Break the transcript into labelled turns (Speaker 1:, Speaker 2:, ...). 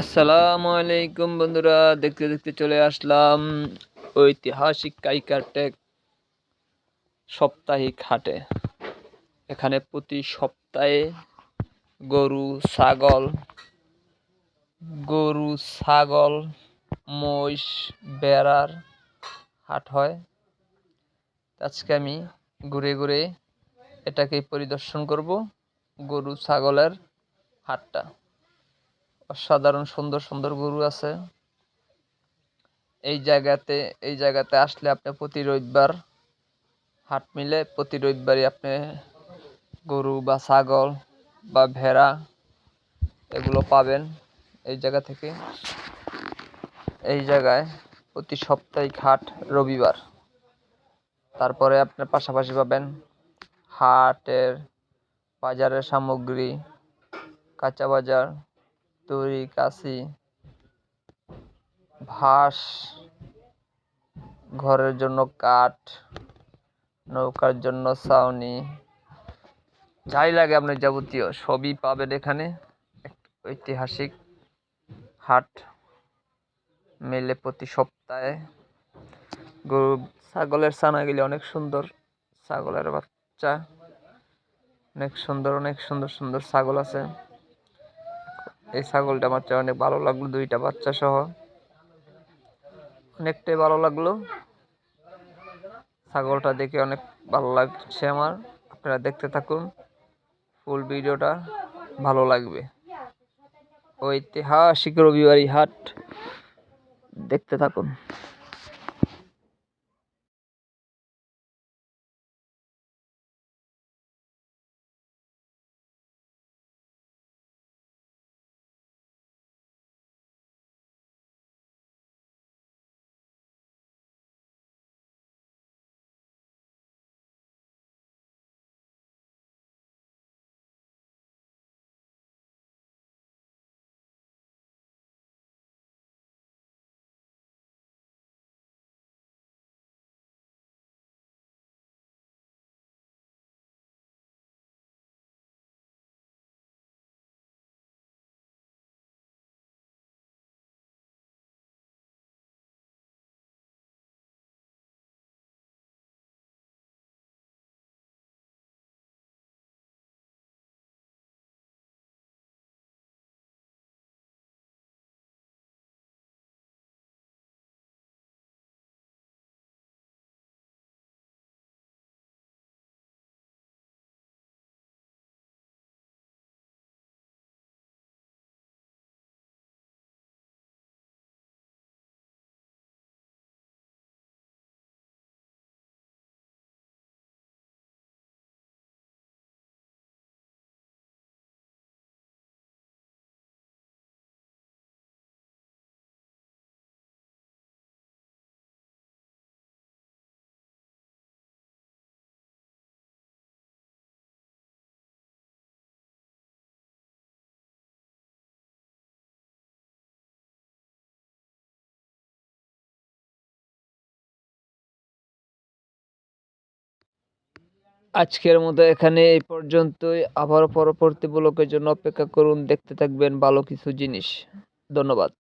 Speaker 1: আসসালামু আলাইকুম বন্ধুরা, দেখতে দেখতে চলে আসলাম ঐতিহাসিক কাইকারটেক সাপ্তাহিক হাটে। এখানে প্রতি সপ্তাহে গরু ছাগল মহিষ বেড়ার হাট হয়। আজকে আমি ঘুরে ঘুরে এটাকে পরিদর্শন করব, গরু ছাগলের হাটটা। অসাধারণ সুন্দর সুন্দর গরু আছে এই জায়গাতে আসলে আপনি প্রতি রবিবার হাট মিলে, প্রতি রবিবারই আপনি গরু বা ছাগল বা ভেড়া এগুলো পাবেন এই জায়গা থেকে। এই জায়গায় প্রতি সাপ্তাহিক হাট রবিবার। তারপরে আপনার পাশাপাশি পাবেন হাটের বাজারের সামগ্রী, কাঁচা বাজার, দড়ি, কাঁচি, ভাস, ঘরের জন্য কাঠ, নৌকার জন্য ছাউনি, যাই লাগে আপনার যাবতীয় সবই পাবেন এখানে। ঐতিহাসিক হাট মেলে প্রতি সপ্তাহে। গরু ছাগলের ছানাগুলি অনেক সুন্দর, ছাগলের বাচ্চা অনেক সুন্দর সুন্দর ছাগল আছে। এই ছাগলটা আমার অনেক ভালো লাগলো, দুইটা বাচ্চা সহ অনেকটাই ভালো লাগলো। ছাগলটা দেখে অনেক ভালো লাগছে আমার। আপনারা দেখতে থাকুন, ফুল ভিডিওটা ভালো লাগবে। ঐতিহাসিক রবিবারী হাট দেখতে থাকুন। আজকের মতো এখানে এই পর্যন্তই। আবার পরবর্তী ব্লকের জন্য অপেক্ষা করুন, দেখতে থাকবেন ভালো কিছু জিনিস। ধন্যবাদ।